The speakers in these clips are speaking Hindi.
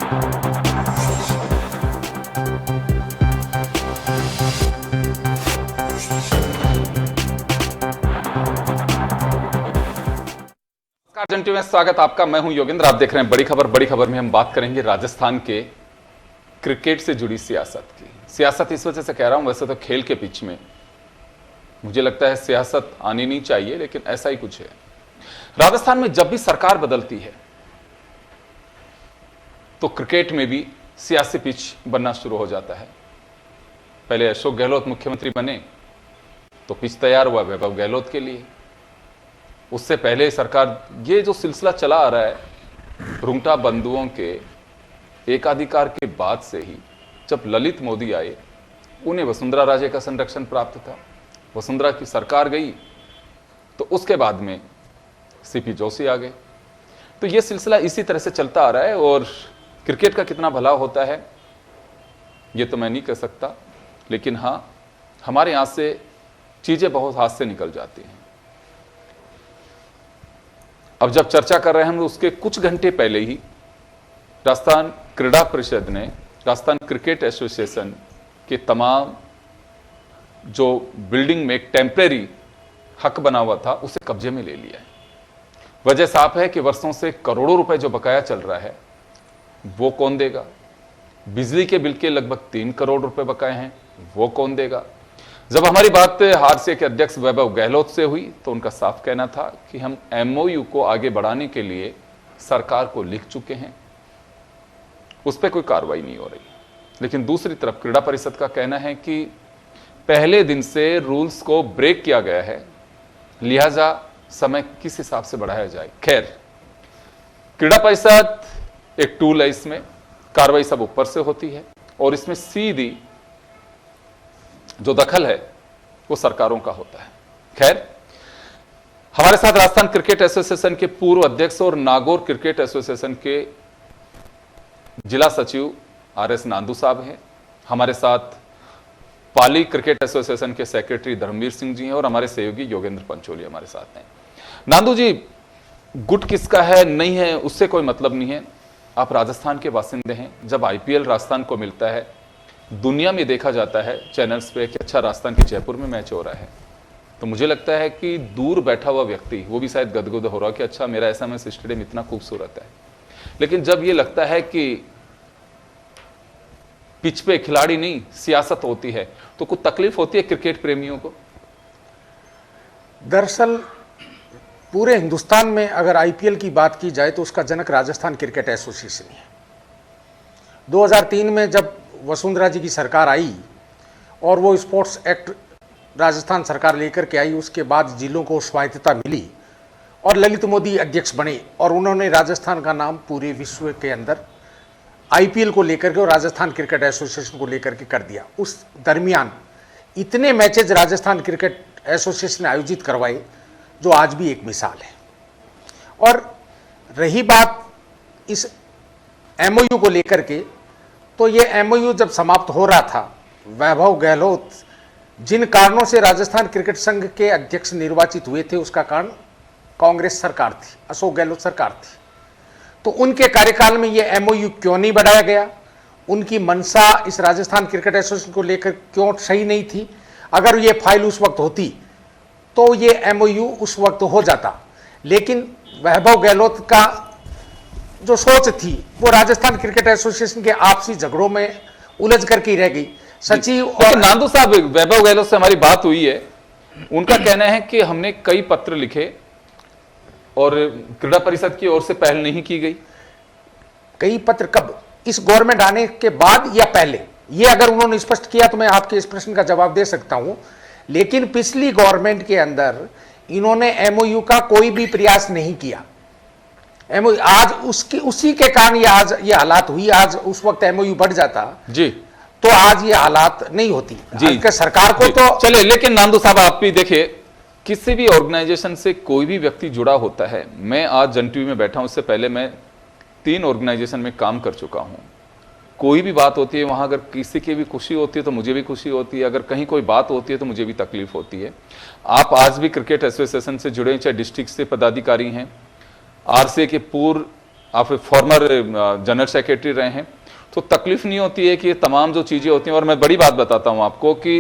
जंटी में स्वागत आपका। मैं हूं योगेंद्र। आप देख रहे हैं बड़ी खबर। बड़ी खबर में हम बात करेंगे राजस्थान के क्रिकेट से जुड़ी सियासत की। सियासत इस वजह से कह रहा हूं, वैसे तो खेल के पिच में मुझे लगता है सियासत आनी नहीं चाहिए, लेकिन ऐसा ही कुछ है। राजस्थान में जब भी सरकार बदलती है तो क्रिकेट में भी सियासी पिच बनना शुरू हो जाता है। पहले अशोक गहलोत मुख्यमंत्री बने तो पिच तैयार हुआ वैभव गहलोत के लिए। उससे पहले सरकार, ये जो सिलसिला चला आ रहा है रुंगटा बंधुओं के एकाधिकार के बाद से ही, जब ललित मोदी आए उन्हें वसुंधरा राजे का संरक्षण प्राप्त था, वसुंधरा की सरकार गई तो उसके बाद में सीपी जोशी आ गए। तो ये सिलसिला इसी तरह से चलता आ रहा है। और क्रिकेट का कितना भला होता है ये तो मैं नहीं कह सकता, लेकिन हाँ, हमारे यहां से चीजें बहुत हाथ से निकल जाती हैं। अब जब चर्चा कर रहे हैं हम, उसके कुछ घंटे पहले ही राजस्थान क्रीड़ा परिषद ने राजस्थान क्रिकेट एसोसिएशन के तमाम जो बिल्डिंग में एक टेम्परेरी हक बना हुआ था उसे कब्जे में ले लिया है। वजह साफ है कि वर्षों से करोड़ों रुपए जो बकाया चल रहा है वो कौन देगा। बिजली के बिल के लगभग 3 करोड़ रुपए बकाए हैं, वो कौन देगा। जब हमारी बात हादसे के अध्यक्ष वैभव गहलोत से हुई तो उनका साफ कहना था कि हम एमओयू को आगे बढ़ाने के लिए सरकार को लिख चुके हैं, उस पर कोई कार्रवाई नहीं हो रही। लेकिन दूसरी तरफ क्रीड़ा परिषद का कहना है कि पहले दिन से रूल्स को ब्रेक किया गया है, लिहाजा समय किस हिसाब से बढ़ाया जाए। खैर, क्रीड़ा परिषद एक टूल है, इसमें कार्रवाई सब ऊपर से होती है और इसमें सीधी जो दखल है वो सरकारों का होता है। खैर, हमारे साथ राजस्थान क्रिकेट एसोसिएशन के पूर्व अध्यक्ष और नागौर क्रिकेट एसोसिएशन के जिला सचिव आरएस नांदू साहब हैं। हमारे साथ पाली क्रिकेट एसोसिएशन के सेक्रेटरी धर्मवीर सिंह जी हैं और हमारे सहयोगी योगेंद्र पंचोली हमारे साथ हैं। नांदू जी, गुट किसका है नहीं है उससे कोई मतलब नहीं है, आप राजस्थान के बासिंदे हैं। जब आईपीएल राजस्थान को मिलता है, दुनिया में देखा जाता है चैनल्स पे कि अच्छा राजस्थान के जयपुर में मैच हो रहा है, तो मुझे लगता है कि दूर बैठा हुआ व्यक्ति वो भी शायद गदगद हो रहा कि अच्छा मेरा एसएमएस स्टेडियम इतना खूबसूरत है। लेकिन जब ये लगता है कि पिच पे खिलाड़ी नहीं सियासत होती है तो कुछ तकलीफ होती है क्रिकेट प्रेमियों को। दरअसल पूरे हिंदुस्तान में अगर आईपीएल की बात की जाए तो उसका जनक राजस्थान क्रिकेट एसोसिएशन है। 2003 में जब वसुंधरा जी की सरकार आई और वो स्पोर्ट्स एक्ट राजस्थान सरकार लेकर के आई, उसके बाद जिलों को स्वायत्तता मिली और ललित मोदी अध्यक्ष बने और उन्होंने राजस्थान का नाम पूरे विश्व के अंदर आईपीएल को लेकर के और राजस्थान क्रिकेट एसोसिएशन को लेकर के कर दिया। उस दरमियान इतने मैचेज राजस्थान क्रिकेट एसोसिएशन ने आयोजित करवाए जो आज भी एक मिसाल है। और रही बात इस एमओयू को लेकर के, तो ये एमओयू जब समाप्त हो रहा था, वैभव गहलोत जिन कारणों से राजस्थान क्रिकेट संघ के अध्यक्ष निर्वाचित हुए थे उसका कारण कांग्रेस सरकार थी, अशोक गहलोत सरकार थी। तो उनके कार्यकाल में ये एमओयू क्यों नहीं बढ़ाया गया, उनकी मंशा इस राजस्थान क्रिकेट एसोसिएशन को लेकर क्यों सही नहीं थी। अगर ये फाइल उस वक्त होती तो ये एमओयू उस वक्त हो जाता। लेकिन वैभव गहलोत का जो सोच थी वो राजस्थान क्रिकेट एसोसिएशन के आपसी झगड़ों में उलझ करके रह गई। सचिव और नांदू साहब, वैभव गहलोत से हमारी बात हुई है, उनका कहना है कि हमने कई पत्र लिखे और क्रीड़ा परिषद की ओर से पहल नहीं की गई। कई पत्र कब, इस गवर्नमेंट आने के बाद या पहले, ये अगर उन्होंने स्पष्ट किया तो मैं आपके इस प्रश्न का जवाब दे सकता हूं। लेकिन पिछली गवर्नमेंट के अंदर इन्होंने एमओयू का कोई भी प्रयास नहीं किया। एमओयू आज उसी के कारण ये आज ये हालात हुई। आज उस वक्त एमओयू बढ़ जाता जी तो आज ये हालात नहीं होती जी। सरकार को तो चले, लेकिन नांदू साहब आप भी देखिए, किसी भी ऑर्गेनाइजेशन से कोई भी व्यक्ति जुड़ा होता है। मैं आज जन टीवी में बैठा हूं, इससे पहले मैं 3 ऑर्गेनाइजेशन में काम कर चुका हूं। कोई भी बात होती है वहां, अगर किसी की भी खुशी होती है तो मुझे भी खुशी होती है, अगर कहीं कोई बात होती है तो मुझे भी तकलीफ होती है। आप आज भी क्रिकेट एसोसिएशन से जुड़े, चाहे डिस्ट्रिक्ट से पदाधिकारी हैं, आरसीए के पूर्व आप फॉर्मर जनरल सेक्रेटरी रहे हैं, तो तकलीफ नहीं होती है कि ये तमाम जो चीजें होती हैं। और मैं बड़ी बात बताता हूं आपको कि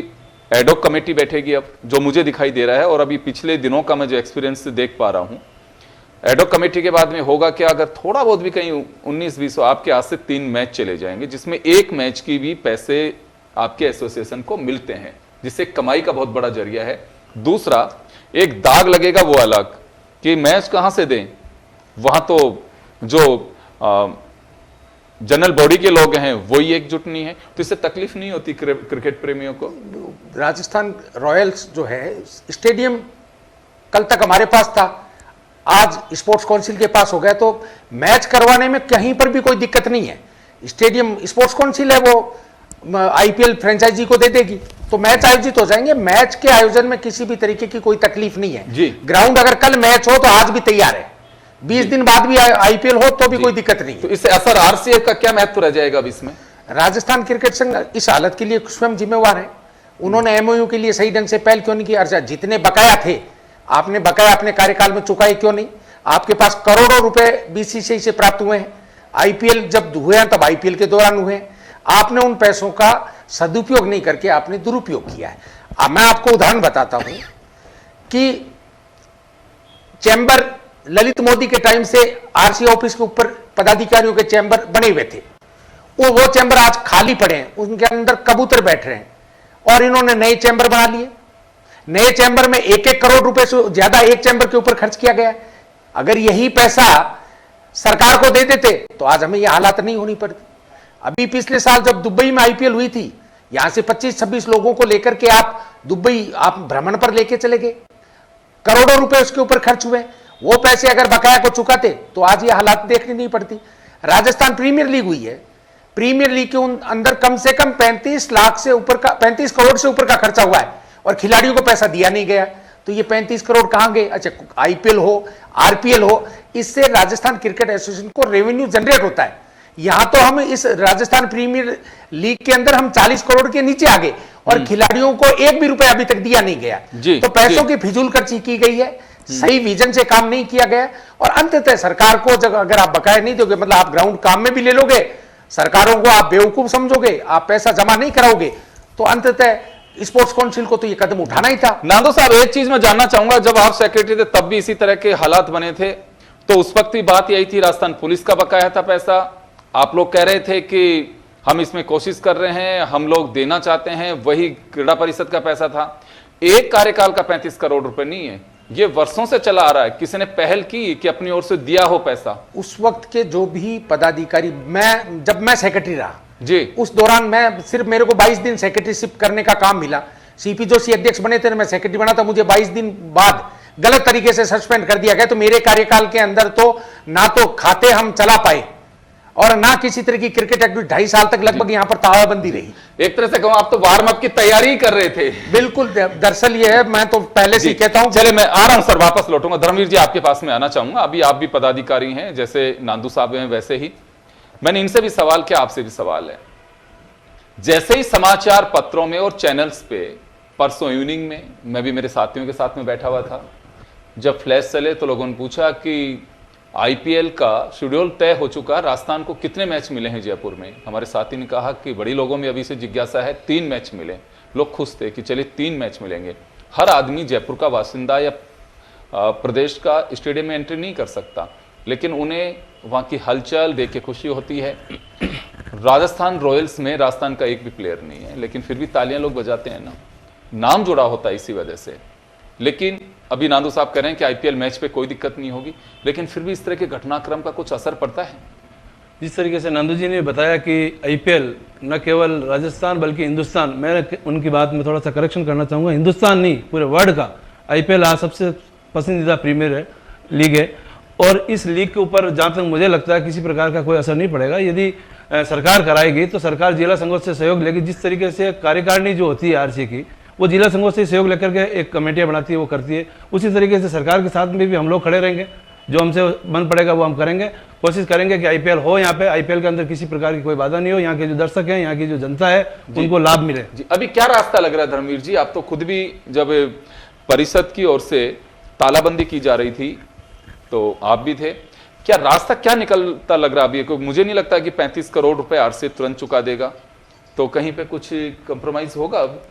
एडॉक कमेटी बैठेगी अब, जो मुझे दिखाई दे रहा है, और अभी पिछले दिनों का मैं जो एक्सपीरियंस देख पा रहा हूं, एडॉक कमेटी के बाद में होगा कि अगर थोड़ा बहुत भी कहीं 19-20 हो, आपके हाथ से 3 मैच चले जाएंगे, जिसमें एक मैच की भी पैसे आपके एसोसिएशन को मिलते हैं, जिससे कमाई का बहुत बड़ा जरिया है। दूसरा, एक दाग लगेगा वो अलग कि मैच कहां से दें, वहां तो जो जनरल बॉडी के लोग हैं वही एकजुट नहीं है, तो इससे तकलीफ नहीं होती क्रिकेट प्रेमियों को। राजस्थान रॉयल्स जो है, स्टेडियम कल तक हमारे पास था, आज स्पोर्ट्स काउंसिल के पास हो गया, तो मैच करवाने में कहीं पर भी कोई दिक्कत नहीं है। स्टेडियम स्पोर्ट्स काउंसिल है, वो आईपीएल फ्रेंचाइजी को दे देगी, तो मैच आयोजित हो जाएंगे। मैच के आयोजन में किसी भी तरीके की कोई तकलीफ नहीं है जी। ग्राउंड अगर कल मैच हो तो आज भी तैयार है, 20 दिन बाद भी आईपीएल हो तो भी कोई दिक्कत नहीं है। तो इससे असर आरसीए का क्या महत्व रह जाएगा अब इसमें? राजस्थान क्रिकेट संघ इस हालत के लिए स्वयं जिम्मेवार है। उन्होंने एमओयू के लिए सही ढंग से पहल क्यों नहीं की? अर्जा जितने बकाया थे, आपने बकाया अपने कार्यकाल में चुकाए क्यों नहीं? आपके पास करोड़ों रुपए बीसीसीआई से प्राप्त हुए हैं, आईपीएल जब हुए हैं तब आईपीएल के दौरान हुए हैं। आपने उन पैसों का सदुपयोग नहीं करके आपने दुरुपयोग किया है। अब मैं आपको उदाहरण बताता हूं कि चैम्बर ललित मोदी के टाइम से आरसी ऑफिस के ऊपर पदाधिकारियों के चैम्बर बने हुए थे, वो चैम्बर आज खाली पड़े हैं, उनके अंदर कबूतर बैठ रहे हैं, और इन्होंने नए चैम्बर बना लिए। नए चैम्बर में 1-1 करोड़ रुपए से ज्यादा एक चैम्बर के ऊपर खर्च किया गया। अगर यही पैसा सरकार को दे देते तो आज हमें यह हालात नहीं होनी पड़ती। अभी पिछले साल जब दुबई में आईपीएल हुई थी, यहां से 25-26 लोगों को लेकर के आप दुबई आप भ्रमण पर लेके चले गए, करोड़ों रुपए उसके ऊपर खर्च हुए। वो पैसे अगर बकाया को चुकाते तो आज ये हालात देखनी नहीं पड़ती। राजस्थान प्रीमियर लीग हुई है, प्रीमियर लीग के अंदर कम से कम 35 लाख से ऊपर का 35 करोड़ से ऊपर का खर्चा हुआ है और खिलाड़ियों को पैसा दिया नहीं गया। तो ये 35 करोड़ कहां गए? अच्छा, आईपीएल हो, आरपीएल हो, इससे राजस्थान क्रिकेट एसोसिएशन को रेवेन्यू जनरेट होता है। यहां तो हम इस राजस्थान प्रीमियर लीग के अंदर हम 40 करोड़ के नीचे आ गए और खिलाड़ियों को 1 भी रुपया अभी तक दिया नहीं गया। तो पैसों की फिजूल खर्ची की गई है, सही विजन से काम नहीं किया गया। और अंततः सरकार को अगर आप बकाया नहीं दोगे, मतलब आप ग्राउंड काम में भी ले लोगे, सरकारों को आप बेवकूफ समझोगे, आप पैसा जमा नहीं कराओगे, तो अंततः स्पोर्ट्स काउंसिल को तो ये कदम उठाना ही था। नांदो साहब, एक चीज मैं जानना चाहूंगा, जब आप सेक्रेटरी थे तब भी इसी तरह के हालात बने थे, तो उस वक्त भी बात यही थी, राजस्थान पुलिस का बकाया था पैसा, आप लोग कह रहे थे कि हम इसमें कोशिश कर रहे हैं, हम लोग देना चाहते हैं, वही क्रीड़ा परिषद का पैसा था। एक कार्यकाल का 35 करोड़ रुपए नहीं है, ये वर्षों से चला आ रहा है। किसी ने पहल की कि अपनी ओर से दिया हो पैसा? उस वक्त के जो भी पदाधिकारी, जब मैं सेक्रेटरी रहा जी, उस दौरान मैं सिर्फ मेरे को 22 दिन सेक्रेटरीशिप करने का काम मिला। सीपी जोशी अध्यक्ष बने थे, मैं सेक्रेटरी बना था, मुझे 22 दिन बाद गलत तरीके से सस्पेंड कर दिया गया। तो मेरे कार्यकाल के अंदर तो ना तो खाते हम चला पाए और ना किसी तरह की क्रिकेट एक्टिविटी 2.5 साल तक लगभग यहां पर तालाबंदी रही। एक तरह से कहूं आप तो वार्म अप की तैयारी कर रहे थे। बिल्कुल, दरअसल ये है, मैं तो पहले से कहता हूं। चले, मैं आ रहा हूं सर, वापस लौटूंगा। धर्मवीर जी, आपके पास में आना चाहूंगा। अभी आप भी पदाधिकारी हैं, जैसे नांदू साहब हैं वैसे ही मैंने इनसे भी सवाल किया, आपसे भी सवाल है। जैसे ही समाचार पत्रों में और चैनल्स पे परसों इवनिंग में, मैं भी मेरे साथियों के साथ में बैठा हुआ था, जब फ्लैश चले तो लोगों ने पूछा कि आईपीएल का शेड्यूल तय हो चुका, राजस्थान को कितने मैच मिले हैं जयपुर में? हमारे साथी ने कहा कि बड़ी लोगों में अभी से जिज्ञासा है, 3 मैच मिले। लोग खुश थे कि चलिए 3 मैच मिलेंगे। हर आदमी जयपुर का बासिंदा या प्रदेश का स्टेडियम में एंट्री नहीं कर सकता, लेकिन उन्हें वहाँ की हलचल देख के खुशी होती है। राजस्थान रॉयल्स में राजस्थान का एक भी प्लेयर नहीं है, लेकिन फिर भी तालियां लोग बजाते हैं ना, नाम जुड़ा होता है इसी वजह से। लेकिन अभी नांदू साहब कह रहे हैं कि आईपीएल मैच पे कोई दिक्कत नहीं होगी, लेकिन फिर भी इस तरह के घटनाक्रम का कुछ असर पड़ता है? जिस तरीके से नंदू जी ने बताया कि आईपीएल न केवल राजस्थान बल्कि हिंदुस्तान, मैं उनकी बात में थोड़ा सा करेक्शन करना चाहूँगा, हिंदुस्तान नहीं पूरे वर्ल्ड का आईपीएल आज सबसे पसंदीदा प्रीमियर लीग है। और इस लीग के ऊपर जहाँ तक मुझे लगता है किसी प्रकार का कोई असर नहीं पड़ेगा। यदि सरकार कराएगी तो सरकार जिला संघों से सहयोग लेगी। जिस तरीके से कार्यकारिणी जो होती है आरसी की, वो जिला संघों से सहयोग लेकर के एक कमेटियाँ बनाती है, वो करती है। उसी तरीके से सरकार के साथ में भी हम लोग खड़े रहेंगे, जो हमसे बन पड़ेगा वो हम करेंगे। कोशिश करेंगे कि आईपीएल हो, यहाँ पे आईपीएल के अंदर किसी प्रकार की कोई बाधा नहीं हो, यहाँ के जो दर्शक हैं, यहाँ की जो जनता है, उनको लाभ मिले। जी, अभी क्या रास्ता लग रहा है धर्मवीर जी? आप तो खुद भी जब परिषद की ओर से तालाबंदी की जा रही थी तो आप भी थे, क्या रास्ता क्या निकलता लग रहा अभी? मुझे नहीं लगता कि 35 करोड़ रुपए आरसीए तुरंत चुका देगा, तो कहीं पे कुछ कंप्रोमाइज होगा अब।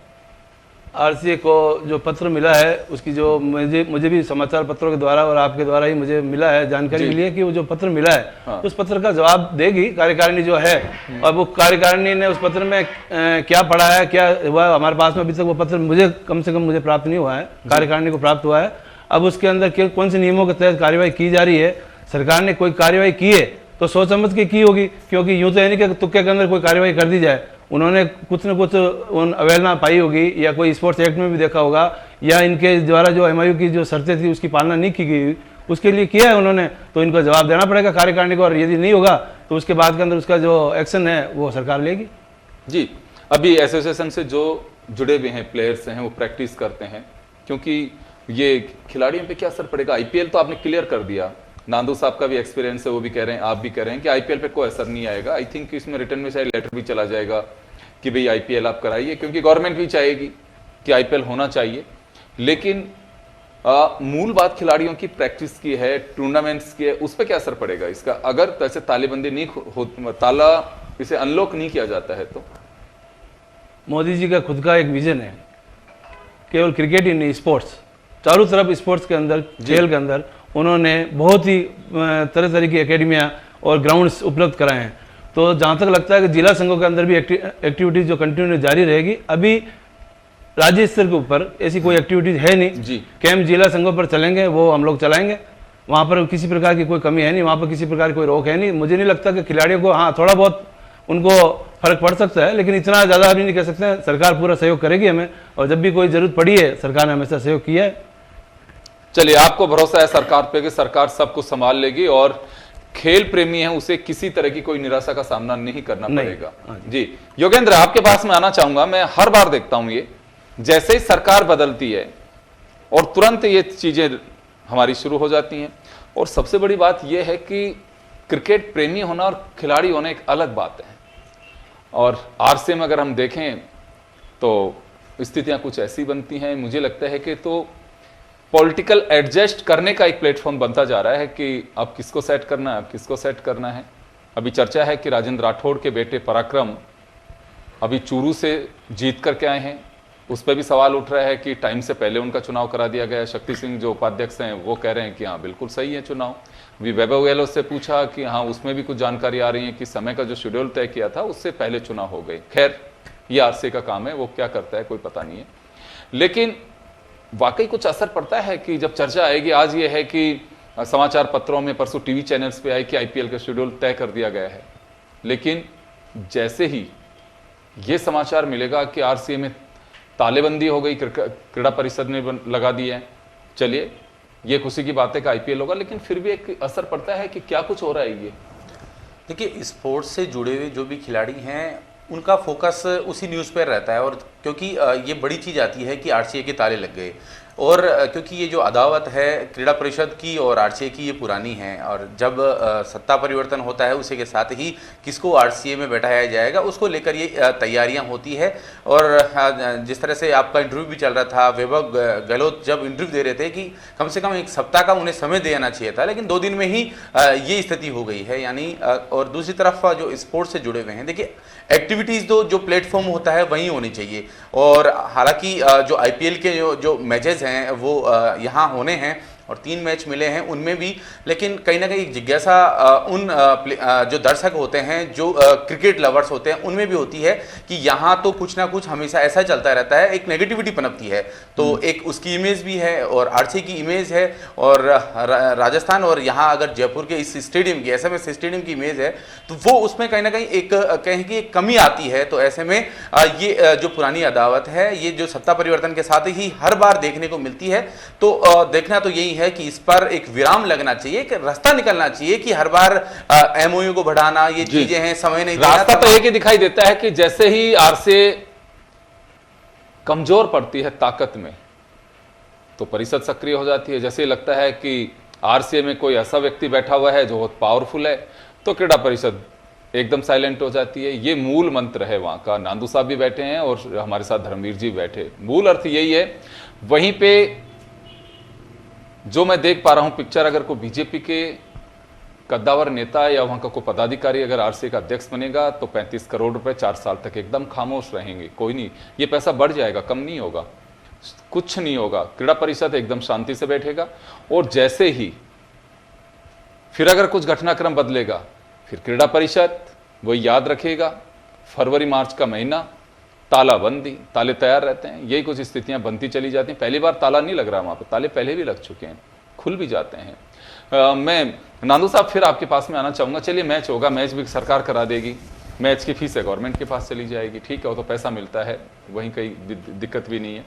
आरसीए को जो पत्र मिला है उसकी जो मुझे भी समाचार पत्रों के द्वारा और आपके द्वारा ही मुझे मिला है, जानकारी मिली है कि वो जो पत्र मिला है हाँ। उस पत्र का जवाब देगी कार्यकारिणी जो है। और वो कार्यकारिणी ने उस पत्र में क्या पढ़ा है, क्या हुआ, हमारे पास में अभी तक वो पत्र मुझे कम से कम मुझे प्राप्त नहीं हुआ है, कार्यकारिणी को प्राप्त हुआ है। अब उसके अंदर कौन से नियमों के तहत कार्यवाही की जा रही है, सरकार ने कोई कार्यवाही की है तो सोच समझ के की होगी, क्योंकि यूं तो है नहीं कि तुक्के के अंदर कोई कार्यवाही कर दी जाए। उन्होंने कुछ न कुछ अवहेलना पाई होगी, या कोई स्पोर्ट्स एक्ट में भी देखा होगा, या इनके द्वारा जो एमओयू की जो शर्तें थी उसकी पालना नहीं की गई, उसके लिए किया है उन्होंने, तो इनको जवाब देना पड़ेगा कार्यकारिणी को। और यदि नहीं होगा तो उसके बाद के अंदर उसका जो एक्शन है वो सरकार लेगी। जी, अभी एसोसिएशन से जो जुड़े हुए हैं प्लेयर्स हैं वो प्रैक्टिस करते हैं, क्योंकि ये खिलाड़ियों पे क्या असर पड़ेगा? आईपीएल तो आपने क्लियर कर दिया, नांदू साहब का भी एक्सपीरियंस है, वो भी कह रहे हैं, आप भी कह रहे हैं कि आईपीएल पे कोई असर नहीं आएगा। आई थिंक इसमें रिटर्न में शायद लेटर भी चला जाएगा कि भाई आईपीएल आप कराइए, क्योंकि गवर्नमेंट भी चाहेगी कि आईपीएल होना चाहिए। लेकिन मूल बात खिलाड़ियों की प्रैक्टिस की है, टूर्नामेंट्स की है, उस पर क्या असर पड़ेगा इसका, अगर तैसे तालेबंदी नहीं हो, ताला इसे अनलॉक नहीं किया जाता है तो? मोदी जी का खुद का एक विजन है, केवल क्रिकेट ही नहीं, स्पोर्ट्स, चारों तरफ स्पोर्ट्स के अंदर, खेल के अंदर उन्होंने बहुत ही तरह तरह की एकेडमियाँ और ग्राउंड्स उपलब्ध कराए हैं। तो जहाँ तक लगता है कि जिला संघों के अंदर भी एक्टिविटीज़ जो कंटिन्यू जारी रहेगी। अभी राज्य स्तर के ऊपर ऐसी कोई एक्टिविटीज़ है नहीं जी। कैंप जिला संघों पर चलेंगे, वो हम लोग चलाएंगे, वहाँ पर किसी प्रकार की कोई कमी है नहीं, वहाँ पर किसी प्रकार की कोई रोक है नहीं। मुझे नहीं लगता कि खिलाड़ियों को, हाँ थोड़ा बहुत उनको फर्क पड़ सकता है, लेकिन इतना ज़्यादा अभी नहीं कह सकते हैं। सरकार पूरा सहयोग करेगी हमें, और जब भी कोई ज़रूरत पड़ी है सरकार ने हमेशा सहयोग किया है। चलिए, आपको भरोसा है सरकार पे कि सरकार सब कुछ संभाल लेगी, और खेल प्रेमी है उसे किसी तरह की कोई निराशा का सामना नहीं करना पड़ेगा। जी योगेंद्र, आपके पास में आना चाहूंगा। मैं हर बार देखता हूं ये, जैसे ही सरकार बदलती है और तुरंत ये चीजें हमारी शुरू हो जाती हैं। और सबसे बड़ी बात यह है कि क्रिकेट प्रेमी होना और खिलाड़ी होना एक अलग बात है। और आरसीए में अगर हम देखें तो स्थितियां कुछ ऐसी बनती हैं, मुझे लगता है कि तो पॉलिटिकल एडजस्ट करने का एक प्लेटफॉर्म बनता जा रहा है कि अब किसको सेट करना है, अब किसको सेट करना है। अभी चर्चा है कि राजेंद्र राठौड़ के बेटे पराक्रम अभी चूरू से जीत करके आए हैं, उस पर भी सवाल उठ रहा है कि टाइम से पहले उनका चुनाव करा दिया गया। शक्ति सिंह जो उपाध्यक्ष हैं वो कह रहे हैं कि हाँ बिल्कुल सही है चुनाव। अभी वैभव गहलोत से पूछा कि हाँ उसमें भी कुछ जानकारी आ रही है कि समय का जो शेड्यूल तय किया था उससे पहले चुनाव हो गए। खैर ये आरसीए का काम है, वो क्या करता है कोई पता नहीं है। लेकिन वाकई कुछ असर पड़ता है कि जब चर्चा आएगी, आज ये है कि समाचार पत्रों में, परसों टीवी चैनल्स पे आए कि आईपीएल का शेड्यूल तय कर दिया गया है, लेकिन जैसे ही ये समाचार मिलेगा कि आरसीए में तालेबंदी हो गई, क्रीड़ा परिषद ने लगा दी है, चलिए ये खुशी की बात है कि आईपीएल होगा, लेकिन फिर भी एक असर पड़ता है कि क्या कुछ हो रहा है। ये देखिए, स्पोर्ट्स से जुड़े हुए जो भी खिलाड़ी हैं उनका फोकस उसी न्यूज़ पर रहता है। और क्योंकि ये बड़ी चीज़ आती है कि आरसीए के ताले लग गए, और क्योंकि ये जो अदावत है क्रीड़ा परिषद की और आरसीए की ये पुरानी है, और जब सत्ता परिवर्तन होता है उसी के साथ ही किसको आरसीए में बैठाया जाएगा उसको लेकर ये तैयारियां होती है। और जिस तरह से आपका इंटरव्यू भी चल रहा था, वैभव गहलोत जब इंटरव्यू दे रहे थे कि कम से कम एक सप्ताह का उन्हें समय देना चाहिए था, लेकिन 2 दिन में ही ये स्थिति हो गई है। यानी और दूसरी तरफ जो स्पोर्ट्स से जुड़े हुए हैं, देखिए एक्टिविटीज़ जो प्लेटफॉर्म होता है वहीं होनी चाहिए। और हालांकि जो आईपीएल के जो मैचेस हैं वो यहाँ होने हैं और 3 मैच मिले हैं उनमें भी, लेकिन कहीं ना कहीं एक जिज्ञासा उन जो दर्शक होते हैं, जो क्रिकेट लवर्स होते हैं, उनमें भी होती है कि यहाँ तो कुछ ना कुछ हमेशा ऐसा चलता रहता है, एक नेगेटिविटी पनपती है। तो एक उसकी इमेज भी है और आरसीए की इमेज है, और राजस्थान और यहाँ अगर जयपुर के इस स्टेडियम की, एसएमएस स्टेडियम की इमेज है, तो वो उसमें कहीं ना कहीं एक कमी आती है। तो ऐसे में ये जो पुरानी अदावत है, ये जो सत्ता परिवर्तन के साथ ही हर बार देखने को मिलती है। तो देखना तो यही है कि इस पर एक विराम लगना चाहिए, एक रास्ता निकलना चाहिए कि हर बार एमओयू को बढ़ाना, ये चीजें हैं, समय नहीं देना। रास्ता तो एक ही दिखाई देता है कि जैसे ही आरसीए कमजोर पड़ती है ताकत में, तो परिषद सक्रिय हो जाती है। जैसे ही लगता है कि आरसीए में कोई ऐसा व्यक्ति बैठा हुआ है जो बहुत पावरफुल है, तो क्रीड़ा परिषद एकदम साइलेंट हो जाती है। ये मूल मंत्र है वहां का। नांदू साहब भी बैठे हैं और हमारे साथ धर्मवीर जी बैठे, मूल अर्थ यही है। वहीं पे जो मैं देख पा रहा हूं पिक्चर, अगर कोई बीजेपी के कद्दावर नेता या वहां का कोई पदाधिकारी अगर आरसीए का अध्यक्ष बनेगा तो 35 करोड़ रुपए 4 साल तक एकदम खामोश रहेंगे, कोई नहीं, ये पैसा बढ़ जाएगा, कम नहीं होगा, कुछ नहीं होगा। क्रीड़ा परिषद एकदम शांति से बैठेगा और जैसे ही फिर अगर कुछ घटनाक्रम बदलेगा फिर क्रीड़ा परिषद वही याद रखेगा। फरवरी मार्च का महीना तालाबंदी, ताले तैयार रहते हैं, यही कुछ स्थितियां बनती चली जाती हैं। पहली बार ताला नहीं लग रहा वहां पे, ताले पहले भी लग चुके हैं, खुल भी जाते हैं। मैं नांदू साहब फिर आपके पास में आना चाहूंगा। चलिए मैच होगा, मैच भी सरकार करा देगी, मैच की फीस है गवर्नमेंट के पास चली जाएगी, ठीक है, वो तो पैसा मिलता है, वहीं कोई दिक्कत भी नहीं है।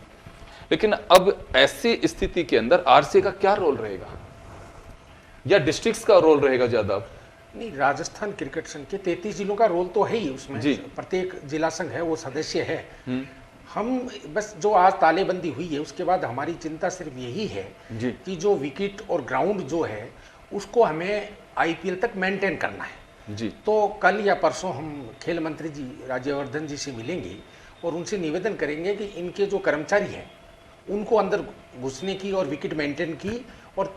लेकिन अब ऐसी स्थिति के अंदर आरसीए का क्या रोल रहेगा या डिस्ट्रिक्ट्स का रोल रहेगा ज्यादा? नहीं, राजस्थान क्रिकेट संघ के 33 जिलों का रोल तो है ही उसमें, प्रत्येक जिला संघ है वो सदस्य है। हम बस जो आज तालेबंदी हुई है उसके बाद हमारी चिंता सिर्फ यही है कि जो विकेट और ग्राउंड जो है उसको हमें आईपीएल तक मेंटेन करना है जी। तो कल या परसों हम खेल मंत्री जी राज्यवर्धन जी से मिलेंगे और उनसे निवेदन करेंगे कि इनके जो कर्मचारी हैं उनको अंदर घुसने की और विकेट मेंटेन की और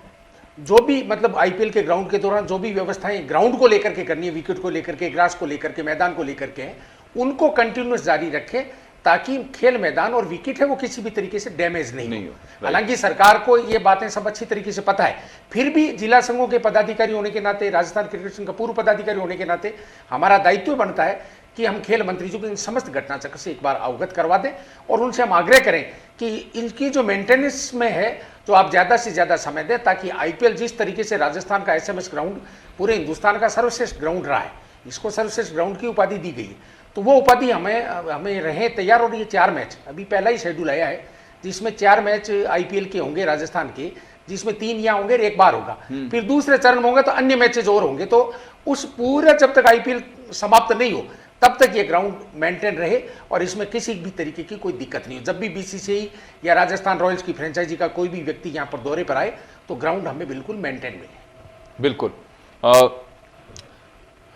जो भी मतलब आईपीएल के ग्राउंड के दौरान जो भी व्यवस्थाएं ग्राउंड को लेकर के करनी है, विकेट को लेकर के, ग्रास को लेकर के, मैदान को लेकर के, उनको कंटिन्यूस जारी रखें ताकि खेल मैदान और विकेट है वो किसी भी तरीके से डैमेज नहीं हो। हालांकि सरकार को ये बातें सब अच्छी तरीके से पता है, फिर भी जिला संघों के पदाधिकारी होने के नाते, राजस्थान क्रिकेट संघ का पूर्व पदाधिकारी होने के नाते हमारा दायित्व बनता है कि हम खेल मंत्री जी को इन समस्त घटनाचक्र से एक बार अवगत करवा दें और उनसे हम आग्रह करें कि इनकी जो मेंटेनेंस में है तो आप ज़्यादा से ज़्यादा समय दें ताकि आईपीएल जिस तरीके से राजस्थान का एसएमएस ग्राउंड पूरे हिंदुस्तान का सर्वश्रेष्ठ ग्राउंड रहा है, इसको सर्वश्रेष्ठ ग्राउंड की उपाधि दी गई है, तो वो उपाधि हमें रहे तैयार। और ये 4 मैच अभी पहला ही शेड्यूल आया है जिसमें 4 मैच आईपीएल के होंगे राजस्थान के, जिसमें 3 यहाँ होंगे और 1 बार होगा, फिर दूसरे चरण में होंगे तो अन्य मैचेज और होंगे। तो उस पूरा जब तक आईपीएल समाप्त नहीं हो तब तक ये ग्राउंड मेंटेन रहे और इसमें किसी भी तरीके की कोई दिक्कत नहीं हो। जब भी बीसीसीआई या राजस्थान रॉयल्स की फ्रेंचाइजी का कोई भी व्यक्ति यहाँ पर दौरे पर आए तो ग्राउंड हमें बिल्कुल मेंटेन मिले। बिल्कुल।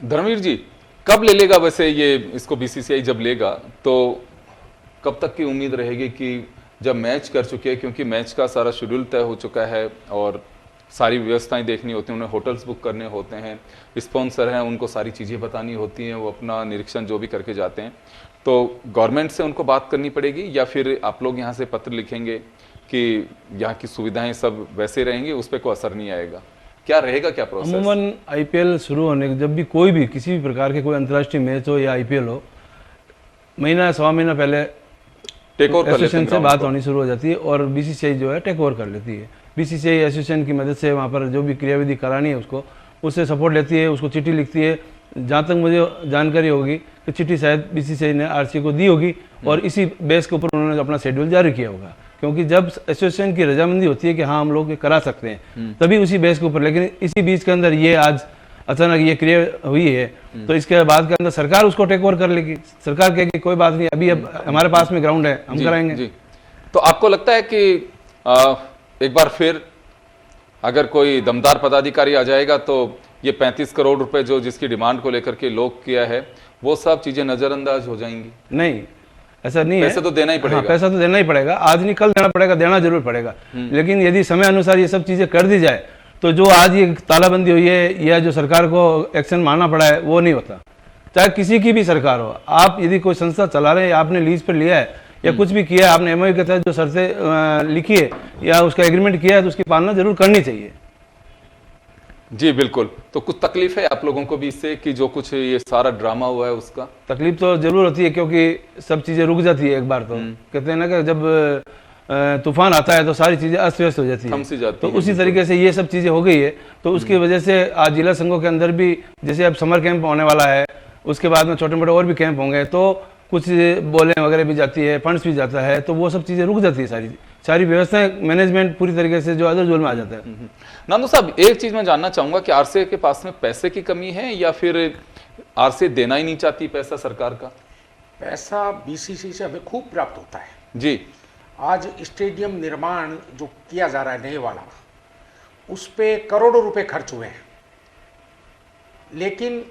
धर्मवीर जी, कब ले लेगा वैसे ये इसको बीसीसीआई जब लेगा तो कब तक की उम्मीद रहेगी कि जब मैच कर चुके हैं, क्योंकि मैच का सारा शेड्यूल तय हो चुका है और सारी व्यवस्थाएं देखनी होती हैं, उन्हें होटल्स बुक करने होते हैं, स्पॉन्सर हैं उनको सारी चीज़ें बतानी होती हैं, वो अपना निरीक्षण जो भी करके जाते हैं, तो गवर्नमेंट से उनको बात करनी पड़ेगी या फिर आप लोग यहाँ से पत्र लिखेंगे कि यहाँ की सुविधाएं सब वैसे रहेंगी, उस पर कोई असर नहीं आएगा? क्या रहेगा, क्या प्रोसेस? अमूमन आईपीएल शुरू होने जब भी कोई भी किसी भी प्रकार के कोई अंतर्राष्ट्रीय मैच हो या आईपीएल हो, महीना 1.25 महीना पहले टेक ओवर एसोसिएशन से बात होनी शुरू हो जाती है और बीसीसीआई जो है टेक ओवर कर लेती है। बीसीसीआई एसोसिएशन की मदद से वहाँ पर जो भी क्रियाविधि करानी है उससे सपोर्ट लेती है, उसको चिट्ठी लिखती है। जहाँ तक मुझे जानकारी होगी कि चिट्ठी शायद बीसीसीआई ने आरसीए को दी होगी और इसी बेस के ऊपर उन्होंने अपना शेड्यूल जारी किया होगा, क्योंकि जब एसोसिएशन की रजामंदी होती है कि हाँ हम लोग करा सकते हैं तभी उसी बेस के ऊपर। लेकिन इसी बीच के अंदर ये आज अचानक ये क्रिया हुई है तो इसके बाद के अंदर सरकार उसको टेक ओवर कर लेगी। सरकार कहेगी कोई बात नहीं, अभी अब हमारे पास में ग्राउंड है, हम कराएंगे। जी। तो आपको लगता है कि एक बार फिर अगर कोई दमदार पदाधिकारी आ जाएगा तो ये 35 करोड़ रुपए जो जिसकी डिमांड को लेकर के लोग किया है वो सब चीजें नजरअंदाज हो जाएंगी? नहीं, ऐसा नहीं है। पैसा तो देना ही पड़ेगा। हाँ, पैसा तो देना ही पड़ेगा, आज नहीं कल देना पड़ेगा, देना जरूर पड़ेगा। लेकिन यदि समय अनुसार ये सब चीजें कर दी जाए तो जो आज ये तालाबंदी हुई है या जो सरकार को एक्शन मानना पड़ा है वो नहीं होता। चाहे किसी की भी सरकार हो, आप यदि कोई संस्था चला रहे हैं, आपने लीज पर लिया है या कुछ भी किया है, आपने एमओयू के तहत जो शर्तें लिखी है या उसका एग्रीमेंट किया है तो उसकी पालना जरूर करनी चाहिए। जी बिल्कुल। तो कुछ तकलीफ है आप लोगों को भी इससे कि जो कुछ ये सारा ड्रामा हुआ है उसका? तकलीफ तो जरूर होती है क्योंकि सब चीजें रुक जाती है एक बार। तो कहते हैं ना कि जब तूफान आता है तो सारी चीजें अस्त व्यस्त हो जाती है, तो उसी तरीके से ये सब चीजें हो गई है। तो उसकी वजह से आज जिला संघों के अंदर भी जैसे अब समर कैंप होने वाला है, उसके बाद में छोटे मोटे और भी कैंप होंगे तो कुछ बॉलें वगैरह भी जाती है, फंड्स भी जाता है, तो वो सब चीजें रुक जाती है। सारी व्यवस्थाएं, मैनेजमेंट पूरी तरीके से जो अदर जोन में आ जाता है। नांदू साहब, एक चीज मैं जानना चाहूंगा कि आरसीए के पास में पैसे की कमी है या फिर आरसीए देना ही नहीं चाहती पैसा सरकार का? पैसा बीसीसीआई से हमें खूब प्राप्त होता है जी। आज स्टेडियम निर्माण जो किया जा रहा है नए वाला, उस पे करोड़ों रुपए खर्च हुए हैं, लेकिन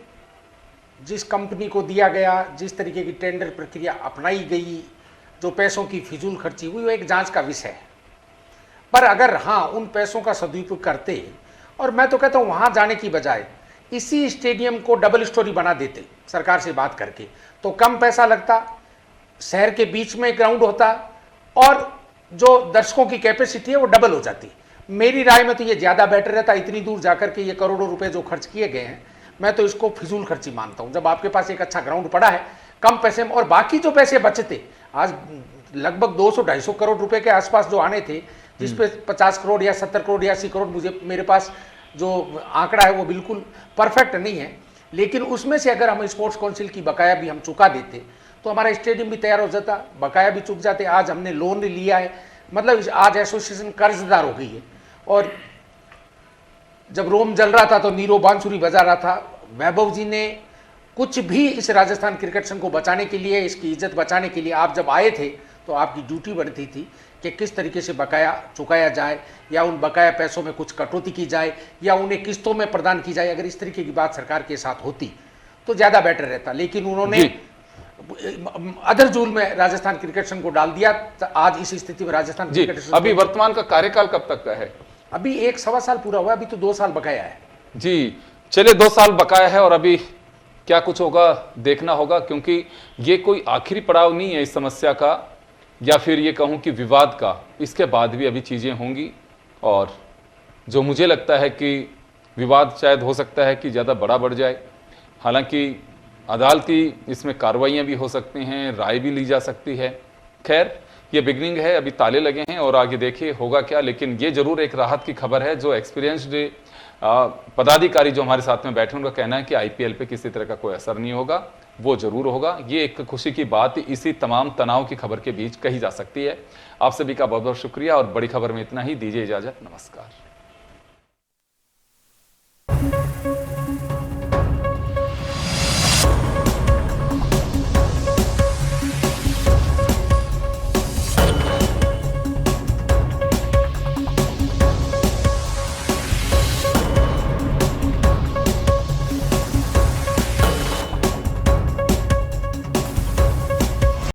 जिस कंपनी को दिया गया, जिस तरीके की टेंडर प्रक्रिया अपनाई गई, जो पैसों की फिजूल खर्ची हुई, वो एक जांच का विषय है। पर अगर हाँ उन पैसों का सदुपयोग करते, और मैं तो कहता हूँ वहाँ जाने की बजाय इसी स्टेडियम को डबल स्टोरी बना देते सरकार से बात करके, तो कम पैसा लगता, शहर के बीच में ग्राउंड होता और जो दर्शकों की कैपेसिटी है वो डबल हो जाती। मेरी राय में तो ये ज़्यादा बेटर रहता। इतनी दूर जाकर के ये करोड़ों रुपए जो खर्च किए गए हैं, मैं तो इसको फिजूल खर्ची मानता हूँ। जब आपके पास एक अच्छा ग्राउंड पड़ा है कम पैसे में, और बाकी जो पैसे बचते, आज लगभग 200-250 करोड़ रुपए के आसपास जो आने थे, जिसपे 50 करोड़ या 70 करोड़ या 80 करोड़, मुझे मेरे पास जो आंकड़ा है वो बिल्कुल परफेक्ट नहीं है, लेकिन उसमें से अगर हम स्पोर्ट्स काउंसिल की बकाया भी हम चुका देते तो हमारा स्टेडियम भी तैयार हो जाता, बकाया भी चुक जाते। आज हमने लोन लिया है, मतलब आज एसोसिएशन कर्जदार हो गई है। और जब रोम जल रहा था तो नीरो बांसुरी बजा रहा था। वैभव जी ने कुछ भी इस राजस्थान क्रिकेट संघ को बचाने के लिए, इसकी इज्जत बचाने के लिए आप जब आए थे तो आपकी ड्यूटी बनती थी कि किस तरीके से बकाया चुकाया जाए, या उन बकाया पैसों में कुछ कटौती की जाए, या उन्हें किस्तों में प्रदान की जाए। अगर इस तरीके की बात सरकार के साथ होती तो ज़्यादा बेटर रहता, लेकिन उन्होंने अदर जूल में राजस्थान क्रिकेट संघ को डाल दिया। आज इस स्थिति में राजस्थान जी, क्रिकेट अभी वर्तमान का कार्यकाल कब तक का है? अभी 1-1.25 साल पूरा हुआ, अभी तो 2 साल बकाया है। जी चलिए, 2 साल बकाया है और अभी क्या कुछ होगा देखना होगा, क्योंकि ये कोई आखिरी पड़ाव नहीं है इस समस्या का, या फिर ये कहूँ कि विवाद का। इसके बाद भी अभी चीज़ें होंगी, और जो मुझे लगता है कि विवाद शायद हो सकता है कि ज़्यादा बड़ा बढ़ जाए। हालांकि अदालती इसमें कार्रवाइयाँ भी हो सकती हैं, राय भी ली जा सकती है। खैर ये बिगनिंग है, अभी ताले लगे हैं और आगे देखिए होगा क्या। लेकिन ये जरूर एक राहत की खबर है। जो एक्सपीरियंस्ड पदाधिकारी जो हमारे साथ में बैठे उनका कहना है कि आईपीएल पे किसी तरह का कोई असर नहीं होगा, वो जरूर होगा। ये एक खुशी की बात इसी तमाम तनाव की खबर के बीच कही जा सकती है। आप सभी का बहुत बहुत शुक्रिया, और बड़ी खबर में इतना ही। दीजिए इजाजत, नमस्कार।